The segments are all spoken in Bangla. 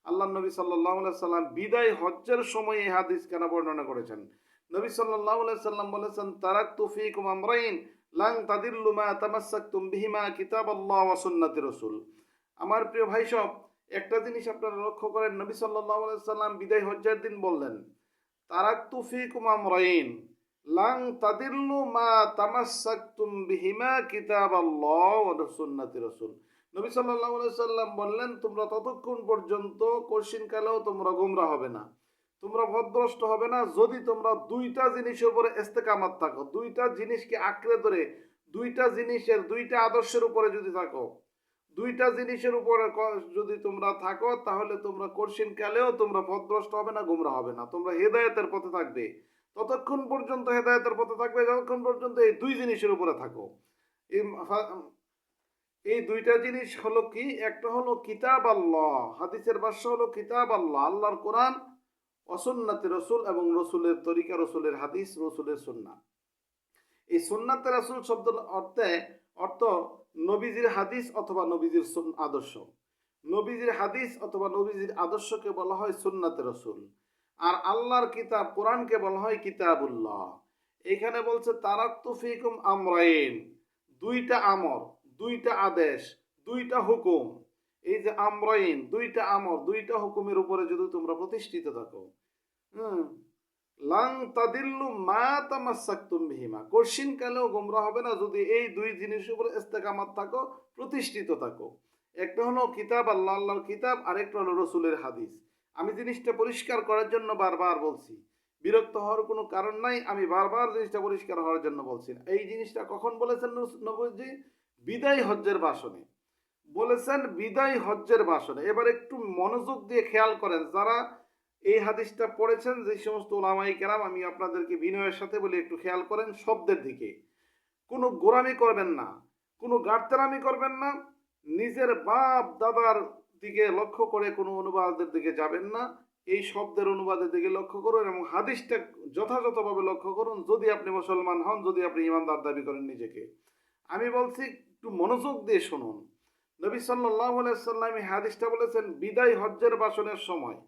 আল্লাহ নবী সাল্লাল্লাহু আলাইহি সাল্লাম বিদায় হজ্জের সময় এই হাদিস কেন বর্ণনা করেছেন? নবী সাল্লাল্লাহু আলাইহি সাল্লাম বলেছেন, তারাকতু ফীকুম আমরাইন লান তাদিল্লু মা তামাসসাকতুম বিহিমা কিতাবাল্লাহ ওয়া সুন্নতি রাসূল। আমার প্রিয় ভাই সব, একটা জিনিস আপনারা লক্ষ্য করেন, নবী সাল্লাল্লাহু আলাইহি সাল্লাম বিদায় হজ্জের দিন বললেন, তারাকতু ফীকুম আমরাইন লান তাদিল্লু মা তামাসসাকতুম বিহিমা কিতাবাল্লাহ ওয়া সুন্নতি রাসূল। নবী সাল্লাল্লাহু আলাইহি সাল্লাম বললেন, তোমরা ততক্ষণ পর্যন্ত কশিনকালেও তোমরা গোমরা হবে না, তোমরা পথভ্রষ্ট হবে না, যদি তোমরা দুইটা জিনিসের উপরে ইস্তেকামাত থাকো, দুইটা জিনিসকে আঁকড়ে ধরে, দুইটা জিনিসের, দুইটা আদর্শের উপরে যদি থাকো, দুইটা জিনিসের উপরে যদি তোমরা থাকো, তাহলে তোমরা কশিনকালেও তোমরা পথভ্রষ্ট হবে না, গোমরা হবে না, তোমরা হেদায়েতের পথে থাকবে। ততক্ষণ পর্যন্ত হেদায়েতের পথে থাকবে যতক্ষণ পর্যন্ত এই দুই জিনিসের উপরে থাকো। এই এই দুইটা জিনিস হলো কি? একটা হলো কিতাব আল্লাহ, হাদিসের ভাষ্য হলো কিতাব আল্লাহ, আল্লাহর কোরআন, অসুন্নাতে রসুল এবং রসুলের তরিকা, রসুলের হাদিস, রসুলের সুন্নাহ। এই সুন্নাতে রসুল শব্দের অর্থ নবীজির হাদিস অথবা নবীজির আদর্শ। নবীজির হাদিস অথবা নবীজির আদর্শকে বলা হয় সুন্নাতে রসুল, আর আল্লাহর কিতাব কোরআনকে বলা হয় কিতাবুল্লাহ। এখানে বলছে তারাকতু ফীকুম আমরাইন, দুইটা আমর, দুইটা আদেশ, দুইটা হুকুম। এই যে আমরাইন, দুইটা আমর, দুইটা হুকুমের উপরে যদি তোমরা প্রতিষ্ঠিত থাকো, লাং তাদিল্লু মা তামাসসাকতুম বিহিমা, কশিন কালেও গোমরা হবে না যদি এই দুই জিনিসের উপরে ইস্তেকামাত থাকো, প্রতিষ্ঠিত থাকো। একটা হলো কিতাব আল্লাহ, আল্লাহর কিতাব, আরেকটা হলো রসুলের হাদিস। আমি জিনিসটা পরিষ্কার করার জন্য বারবার বলছি, বিরক্ত হওয়ার কোনো কারণ নাই, আমি বারবার জিনিসটা পরিষ্কার হওয়ার জন্য বলছি। এই জিনিসটা কখন বলেছেন নবীজি? বিদায় হজ্জের ভাষণে বলেছেন, বিদায় হজ্জের ভাষণে। এবার একটু মনোযোগ দিয়ে খেয়াল করেন, যারা এই হাদিসটা পড়েছেন, যে সমস্ত ওলামায়ে কেরাম, আমি আপনাদেরকে বিনয়ের সাথে বলি, একটু খেয়াল করেন শব্দের দিকে। কোনো গোরামি করবেন না, কোনো গাড়তেরামি করবেন না, নিজের বাপ দাদার দিকে লক্ষ্য করে কোনো অনুবাদের দিকে যাবেন না, এই শব্দের অনুবাদের দিকে লক্ষ্য করুন এবং হাদিসটা যথাযথভাবে লক্ষ্য করুন, যদি আপনি মুসলমান হন, যদি আপনি ইমানদার দাবি করেন নিজেকে। আমি বলছি, একটু মনোযোগ দিয়ে শুনুন। নবী সাল্লাল্লাহু আলাইহি সাল্লাম এই হাদিসটা বলেছেন বিদায় হজ্জের ভাষণের সময়।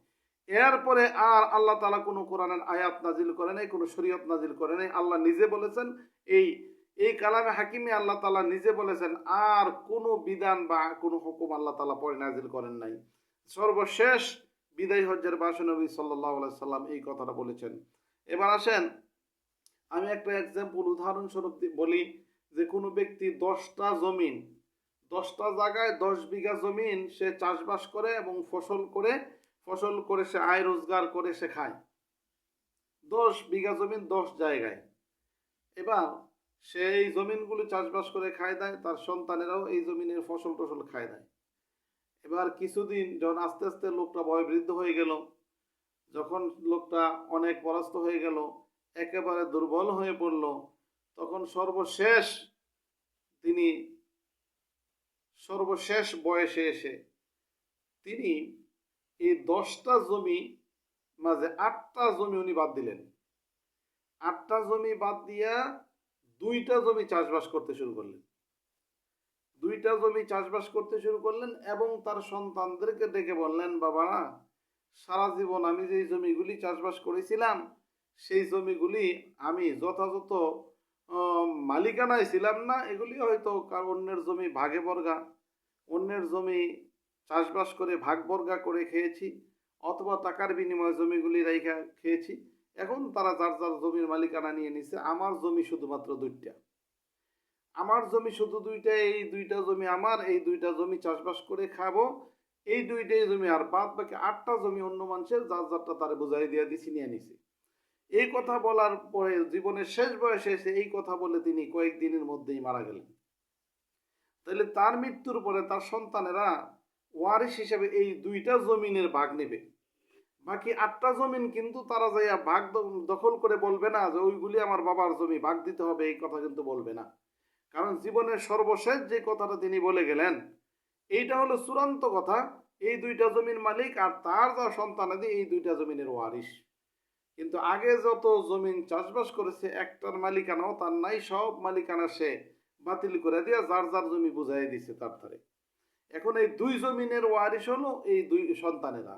এরপরে আর আল্লাহ তাআলা কোনো কোরআনের আয়াত নাজিল করে নাই, কোনো শরীয়ত নাজিল করে নাই। আল্লাহ নিজে বলেছেন, এই এই কালামে হাকিমে আল্লাহ তাআলা নিজে বলেছেন, আর কোনো বিধান বা কোনো হুকুম আল্লাহ তাআলা পরে নাজিল করেন নাই। সর্বশেষ বিদায় হজ্জের ভাষণে নবী সাল্লাল্লাহু আলাইহি সাল্লাম এই কথাটা বলেছেন। এবার আসেন, আমি একটা এক্সাম্পল, উদাহরণস্বরূপ বলি, যে কোনো ব্যক্তি 10টা জমিন, 10টা জায়গায় 10 বিঘা জমিন সে চাষবাস করে এবং ফসল করে সে আয় রোজগার করে সে খায়। 10 বিঘা জমিন 10 জায়গায়। এবার সে এই জমিনগুলো চাষবাস করে খায় দেয়, তার সন্তানেরাও এই জমিনের ফসল টসল খায় দেয়। এবার কিছুদিন যখন আস্তে আস্তে লোকটা বয়োবৃদ্ধ হয়ে গেল, যখন লোকটা অনেক পরাস্ত হয়ে গেল, একেবারে দুর্বল হয়ে পড়ল, তখন তিনি সর্বশেষ বয়সে এসে তিনি এই 10টা জমি মাঝে 8টা জমি উনি বাদ দিলেন। 8টা জমি বাদ দিয়া 2টা জমি চাষবাস করতে শুরু করলেন। 2টা জমি চাষবাস করতে শুরু করলেন এবং তার সন্তানদেরকে ডেকে বললেন, বাবারা, সারা জীবন আমি যে জমিগুলি চাষবাস করেছিলাম, সেই জমিগুলি আমি যথাযথ মালিকানায় ছিলাম না, এগুলি হয়তো অন্যের জমি ভাগে বর্গা, অন্যের জমি চাষবাস করে ভাগ বর্গা করে খেয়েছি, অথবা টাকার বিনিময়ে জমিগুলি রাইখা খেয়েছি। এখন তারা যার যার জমির মালিকানা নিয়ে নিছে, আমার জমি শুধুমাত্র 2টা, আমার জমি শুধু 2টা, এই 2টা জমি আমার, এই 2টা জমি চাষবাস করে খাবো, এই 2টাই জমি, আর বাদ বাকি 8টা জমি অন্য মানুষের, যার যারটা তারা বুঝাই দিয়ে দিছি, নিয়ে নিছে। এই কথা বলার পরে জীবনের শেষ বয়সে এসে এই কথা বলে তিনি কয়েকদিনের মধ্যেই মারা গেলেন। তাহলে তার মৃত্যুর পরে তার সন্তানেরা ওয়ারিশ হিসেবে এই 2টা জমিনের ভাগ নেবে। বাকি 8টা জমিন কিন্তু তারা যাইয়া ভাগ দখল করে বলবে না যে ওইগুলি আমার বাবার জমি, ভাগ দিতে হবে, এই কথা কিন্তু বলবে না। কারণ জীবনের সর্বশেষ যে কথাটা তিনি বলে গেলেন, এইটা হলো চূড়ান্ত কথা। এই 2টা জমির মালিক আর তার যা সন্তানাদি এই 2টা জমিনের ওয়ারিশ। কিন্তু আগে যত জমিন চাষবাস করেছে, একটার মালিকানাও তার নাই, সব মালিকানা সে বাতিল করে দিয়ে যার যার জমি বুঝাই দিছে তার ধারে। এখন এই দুই জমিনের ওয়ারিশ হলো এই দুই সন্তানেরা।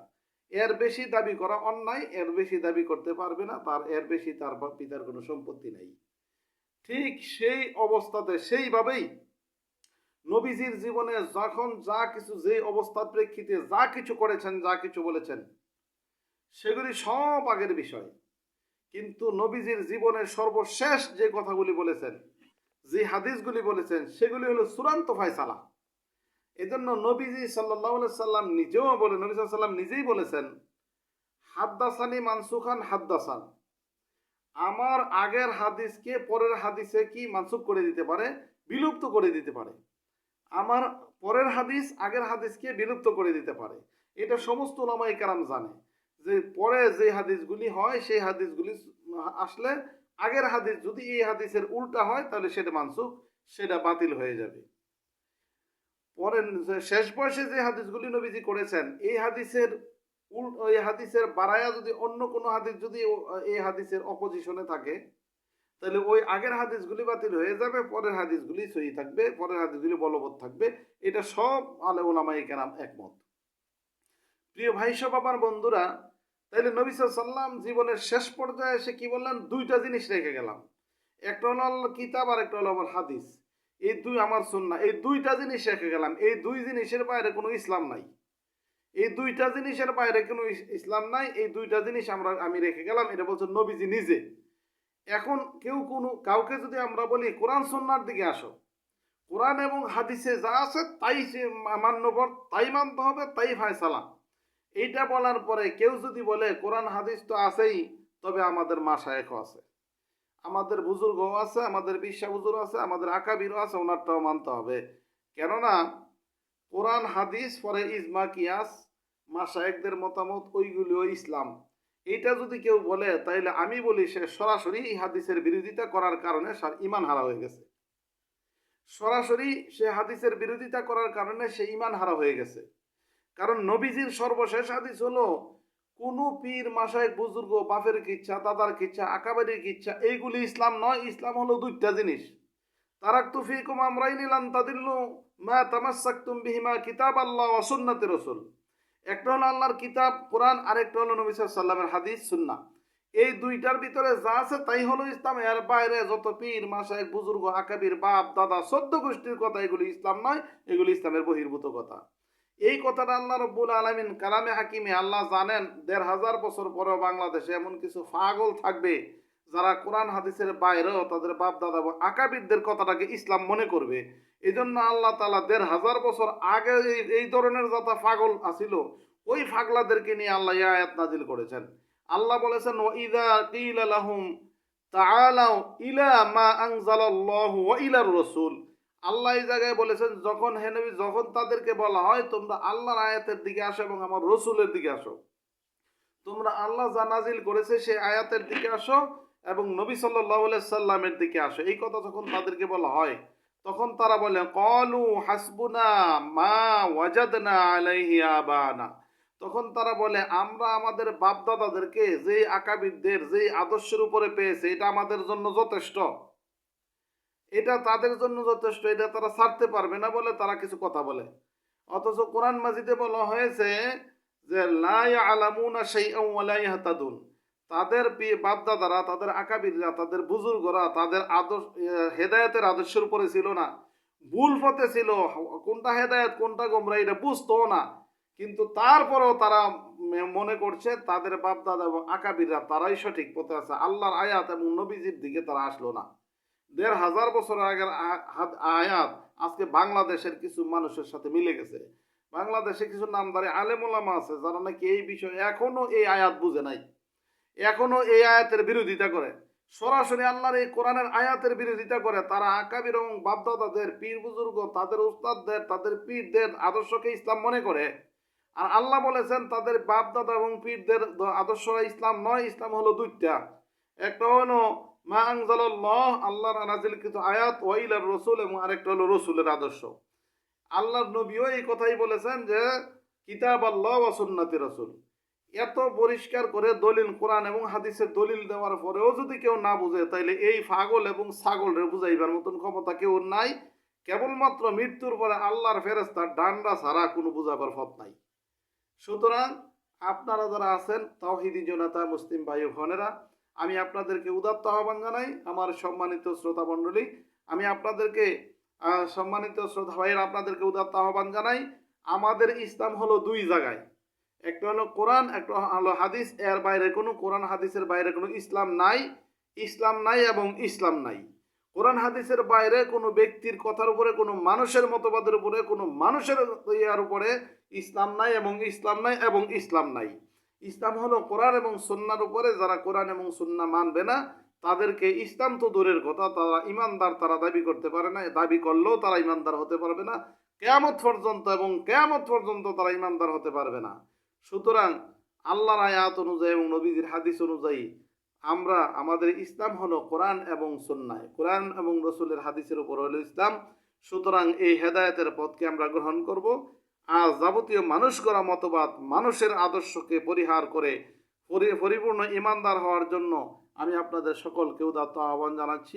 এর বেশি দাবি করা অন্যায়, এর বেশি দাবি করতে পারবে না, তার এর বেশি তার পিতার কোনো সম্পত্তি নেই। ঠিক সেই অবস্থাতে সেইভাবেই নবীজির জীবনে যখন যা কিছু, যে অবস্থার প্রেক্ষিতে যা কিছু করেছেন, যা কিছু বলেছেন, সেগুলি সব আগের বিষয়। কিন্তু নবীজির জীবনের সর্বশেষ যে কথাগুলি বলেছেন, যে হাদিসগুলি বলেছেন, সেগুলি হলো চূড়ান্ত ফয়সালা। এজন্য নবীজি সাল্লাল্লাহু আলাইহি সাল্লাম নিজেও বলেন, নবী সাল্লাল্লাহু আলাইহি সাল্লাম নিজেই বলেছেন, হাদ্দাসানি মানসুখান হাদ্দাসান, আমার আগের হাদিসকে পরের হাদিসে কি মানসুখ করে দিতে পারে, বিলুপ্ত করে দিতে পারে। আমার পরের হাদিস আগের হাদিসকে বিলুপ্ত করে দিতে পারে। এটা সমস্ত উলামায়ে কেরাম জানে যে পরে যে হাদিসগুলি হয় সেই হাদিসগুলি আসলে আগের হাদিস যদি এই হাদিসের উল্টা হয় তাহলে সেটা মানসুখ, সেটা বাতিল হয়ে যাবে। পরে শেষ বয়সে যে হাদিসগুলি নবীজি করেছেন, এই হাদিসের ওই হাদিসের বারায়া যদি অন্য কোনো হাদিস যদি এই হাদিসের অপোজিশনে থাকে, তাহলে ওই আগের হাদিসগুলি বাতিল হয়ে যাবে, পরের হাদিসগুলি সহি থাকবে, পরের হাদিসগুলি বলবৎ থাকবে। এটা সব আলে ওলামায়ে কেরাম একমত। প্রিয় ভাই সব আমার বন্ধুরা, তাইলে নবী সাল্লাম জীবনের শেষ পর্যায়ে এসে কি বললেন, দুইটা জিনিস রেখে গেলাম, একটা হলো আল্লাহর কিতাব আর একটা হলো আমার হাদিস, এই দুই আমার সুন্নাহ, এই দুইটা জিনিস রেখে গেলাম। এই দুই জিনিসের বাইরে কোনো ইসলাম নাই, এই দুইটা জিনিসের বাইরে কোনো ইসলাম নাই, এই দুইটা জিনিস আমি রেখে গেলাম, এটা বলছেন নবীজি নিজে। এখন কেউ কোনো কাউকে যদি আমরা বলি কোরআন সুন্নাহর দিকে আসো, কোরআন এবং হাদিসে যা আছে তাই মান্যবর, তাই মানতে হবে, তাই ফায়সালা, এইটা বলার পরে কেউ যদি বলে কোরআন হাদিস তো আছেই, তবে আমাদের মাশায়েখ আছে, আমাদের বুজুর্গও আছে, আমাদের বিশ্বাস বুজুর্গ আছে, আমাদের আকাবিরও আছে, ওনারটাও মানতে হবে। কেননা কোরআন হাদিস পরে ইজমা কিয়াস মাশায়েখদের মতামত, ওইগুলিও ইসলাম। এইটা যদি কেউ বলে তাইলে আমি বলি সে সরাসরি এই হাদিসের বিরোধিতা করার কারণে ইমান হারা হয়ে গেছে। সরাসরি সে হাদিসের বিরোধিতা করার কারণে সে ইমান হারা হয়ে গেছে। কারণ নবীজির সর্বশেষ হাদিস হলো কোনো পীর মাশায়েখ বুজুর্গ বাপের কিচ্ছা, দাদার কিচ্ছা, আকাবারির কিচ্ছা, এইগুলি ইসলাম নয়। ইসলাম হলো দুইটা জিনিস, তারাকতু ফীকুম আমরাইনি লান তাদিল্লু মা তামাসসাকতুম বিহিমা কিতাবাল্লাহ ওয়া সুন্নাতি রাসূল। একটা হলো আল্লাহর কিতাব কোরআন, আরেকটা হলো নবী সাল্লাল্লাহু আলাইহি ওয়াসাল্লামের হাদিস সুন্নাহ। এই দুইটার ভিতরে যা আছে তাই হলো ইসলাম। এর বাইরে যত পীর মাশায়েখ বুজুর্গ আকাবির বাপ দাদা 14 গোষ্ঠীর কথা, এগুলি ইসলাম নয়, এগুলি ইসলামের বহির্ভূত কথা। এই কথাটা আল্লাহ রব্বুল আলামিন কালামে হাকিমে আল্লাহ জানেন ১৫০০ বছর পরেও বাংলাদেশে এমন কিছু পাগল থাকবে যারা কোরআন হাদিসের বাইরেও তাদের বাপ দাদা আকাবিরদের কথাটাকে ইসলাম মনে করবে। এই জন্য আল্লাহ তাআলা ১৫০০ বছর আগে এই ধরনের যত পাগল আছিল, ওই পাগলাদেরকে নিয়ে আল্লাহ এই আয়াত নাজিল করেছেন। আল্লাহ বলেছেন ওয়াইদা কিলা লাহুম তাআলাউ ইলা মা আনজালাল্লাহু ওয়া ইলার রাসূল। আল্লাহ এই জায়গায় বলেছেন যখন হে নবী, যখন তাদেরকে বলা হয় তোমরা আল্লাহর আয়াতের দিকে আসো এবং আমার রসুলের দিকে আসো, তোমরা আল্লাহ যা নাজিল করেছে সেই আয়াতের দিকে আসো এবং নবী সাল্লাল্লাহু আলাইহি সাল্লামের দিকে আসো, এই কথা যখন তাদেরকে বলা হয় তখন তারা বলে ক্বালু হাসবুনা মা ওয়াজাদনা আলাইহি আবানা। তখন তারা বলে আমরা আমাদের বাপ দাদাদেরকে যেই আকাবিরদের যেই আদর্শের উপরে পেয়েছে এটা আমাদের জন্য যথেষ্ট, এটা তাদের জন্য যথেষ্ট, এটা তারা ছাড়তে পারবে না বলে তারা কিছু কথা বলে। অথচ কোরআন মাজিদে বলা হয়েছে যে লা ইয়ালামুনা শাইআন ওয়া লা ইয়াহতাদুন। তাদের বাপদাদারা, তাদের আকাবিররা, তাদের বুজুর্গরা তাদের আদর্শ হেদায়েতের আদর্শের উপরে ছিল না, ভুল পথে ছিল, কোনটা হেদায়েত কোনটা গোমরাহি এটা বুঝতো না। কিন্তু তারপরেও তারা মনে করছে তাদের বাপদাদা এবং আকাবিররা তারাই সঠিক পথে আছে। আল্লাহর আয়াত এবং নবীজির দিকে তারা আসলো না। ১৫০০ বছর আগের আয়াত আজকে বাংলাদেশের কিছু মানুষের সাথে মিলে গেছে। বাংলাদেশে কিছু নামদারি আলেম ওলামা আছে যারা নাকি এই বিষয়ে এখনো এই আয়াত বুঝে নাই, এখনো এই আয়াতের বিরোধিতা করে, সরাসরি আল্লাহর এই কোরআনের আয়াতের বিরোধিতা করে। তারা আকাবির এবং বাপদাদাদের পীর বুজুর্গ তাদের উস্তাদদের তাদের পীরদের আদর্শকে ইসলাম মনে করে। আর আল্লাহ বলেছেন তাদের বাপদাদা এবং পীরদের আদর্শরা ইসলাম নয়, ইসলাম হলো দুইটা, একটা হলো মা আনজালাল্লাহ আল্লাহর নাজিলকৃত আয়াত ওয়া ইলার রাসূল, এবং আরেকটা হলো রাসূলের আদর্শ। আল্লাহর নবীও এই কথাই বলেছেন যে কিতাব আল্লাহ ওয়া সুন্নাতি রাসূল। এত পরিষ্কার করে দলিল কোরআন এবং হাদিসের দলিল দেওয়ার পরেও যদি কেউ না বুঝে তাইলে এই পাগল এবং ছাগলের বুঝাইবার মতন ক্ষমতা কেউ নাই। কেবলমাত্র মৃত্যুর পরে আল্লাহর ফেরেশতার ডান্ডা ছাড়া কোনো বুঝাবার পথ নাই। সুতরাং আপনারা যারা আছেন তাওহীদি জনতা মুসলিম ভাই ও বোনেরা, আমি আপনাদেরকে উদাত্ত আহ্বান জানাই। আমার সম্মানিত শ্রোতা মণ্ডলী, আমি আপনাদেরকে সম্মানিত শ্রোতা ভাইয়ের আপনাদেরকে উদাত্ত আহ্বান জানাই। আমাদের ইসলাম হলো দুই জায়গায়, একটা হলো কোরআন, একটা হলো হাদিস। এর বাইরে কোনো কোরআন হাদিসের বাইরে কোনো ইসলাম নাই। ইসলাম নাই এবং ইসলাম নাই। কোরআন হাদিসের বাইরে কোনো ব্যক্তির কথার উপরে, কোনো মানুষের মতবাদের উপরে, কোনো মানুষের ইয়ার উপরে ইসলাম নাই এবং ইসলাম নাই এবং ইসলাম নাই। ইসলাম হলো কোরআন এবং সুন্নাহর উপরে। যারা কোরআন এবং সুন্নাহ মানবে না তাদেরকে ইসলাম তো দূরের কথা, তারা ইমানদার তারা দাবি করতে পারে না। দাবি করলেও তারা ইমানদার হতে পারবে না কিয়ামত পর্যন্ত, এবং কিয়ামত পর্যন্ত তারা ইমানদার হতে পারবে না। সুতরাং আল্লাহর আয়াত অনুযায়ী এবং নবীজির হাদিস অনুযায়ী আমরা আমাদের ইসলাম হলো কোরআন এবং সুন্নাহ, কোরআন এবং রসুলের হাদিসের উপর হলো ইসলাম। সুতরাং এই হেদায়েতের পথকে আমরা গ্রহণ করব। আর যাবতীয় মানুষ গড়া মতবাদ, মানুষের আদর্শকে পরিহার করে পরিপূর্ণ ইমানদার হওয়ার জন্য আমি আপনাদের সকলকে উদাত্ত আহ্বান জানাচ্ছি।